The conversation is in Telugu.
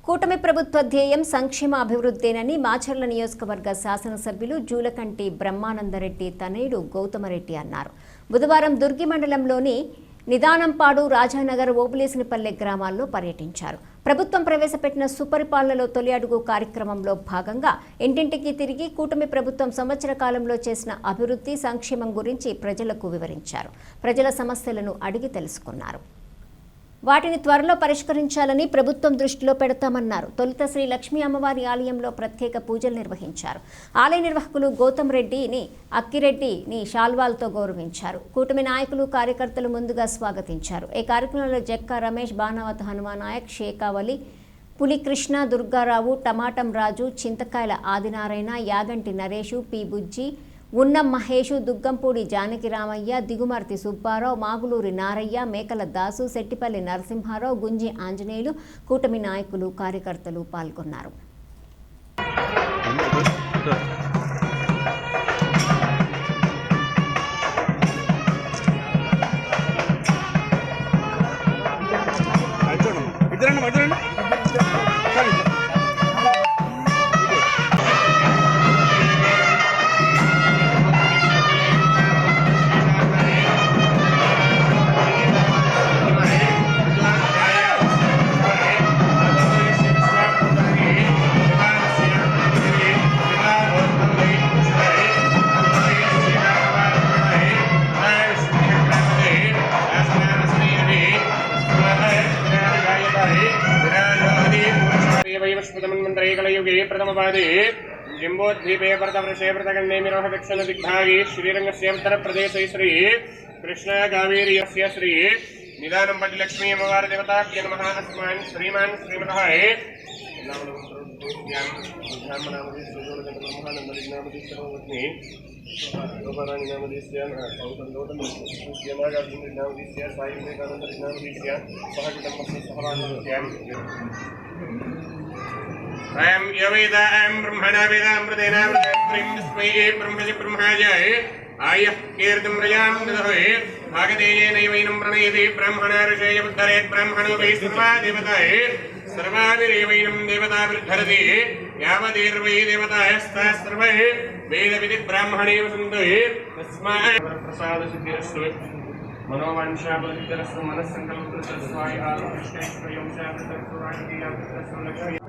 కూటమి ప్రభుత్వ ధ్యేయం సంక్షేమ అభివృద్ధేనని మాచర్ల నియోజకవర్గ శాసనసభ్యులు జూలకంటి బ్రహ్మానందరెడ్డి తనయుడు గౌతమరెడ్డి అన్నారు. బుధవారం దుర్గి మండలంలోని నిదానంపాడు, రాజానగర్, ఓబులేసినపల్లె గ్రామాల్లో పర్యటించారు. ప్రభుత్వం ప్రవేశపెట్టిన సుపరిపాలనలో తొలి అడుగు కార్యక్రమంలో భాగంగా ఇంటింటికి తిరిగి కూటమి ప్రభుత్వం సంవత్సర కాలంలో చేసిన అభివృద్ధి, సంక్షేమం గురించి ప్రజలకు వివరించారు. ప్రజల సమస్యలను అడిగి తెలుసుకున్నారు. వాటిని త్వరలో పరిష్కరించాలని ప్రభుత్వం దృష్టిలో పెడతామన్నారు. తొలుత శ్రీ లక్ష్మీ అమ్మవారి ఆలయంలో ప్రత్యేక పూజలు నిర్వహించారు. ఆలయ నిర్వాహకులు గౌతమ్ రెడ్డిని, అక్కిరెడ్డిని శాల్వాలతో గౌరవించారు. కూటమి నాయకులు, కార్యకర్తలు ముందుగా స్వాగతించారు. ఈ కార్యక్రమంలో జక్కా రమేష్, బాణావత్ హనుమానాయక్, షేకావలి, పులికృష్ణ, దుర్గారావు, టమాటం రాజు, చింతకాయల ఆదినారాయణ, యాగంటి నరేషు, పి బుజ్జి, ఉన్నం మహేషు, దుగ్గంపూడి జానకి రామయ్య, దిగుమర్తి సుబ్బారావు, మాగులూరి నారయ్య, మేకల దాసు, సెట్టిపల్లి నరసింహారావు, గుంజి ఆంజనేయులు, కూటమి నాయకులు, కార్యకర్తలు పాల్గొన్నారు. प्रथमपादे जम्बोद्वीपे व्रतवृषे व्रतगण्डेमिरोहदक्षिण दिग्भागे श्रीरंगस्य उत्तरप्रदेशे श्री कृष्ण कावेर्यस्य श्री निदानंपट्टि लक्ष्मी अम्मवार देवताभ्यो नमः। अस्मान् श्रीमान् श्रीमतः अयं यवेदा अयं ब्रह्मणा वेदामृतेना ब्रह्मस्मै ब्रह्मजि ब्रह्माजय आयः कीर्तिं रजां ददहे भागदेयेनैवैनं प्रणयति ब्रह्मणा ऋषेय उद्धरेत् ब्रह्मणो वै सर्वा देवताः सर्वाभिरेवैनं देवताभिर्धरति यावदेर्वै देवतास्ताः सर्वे वेदविधि ब्राह्मणेव सन्तो तस्मात् प्रसादसिद्धिरस्तु मनोवाञ्छाफलसिद्धिरस्तु मनस्सङ्कल्पसिद्धिरस्तु आयुष्यैश्वर्यं शान्तिरस्तु राजकीयास्तु लक्ष्मी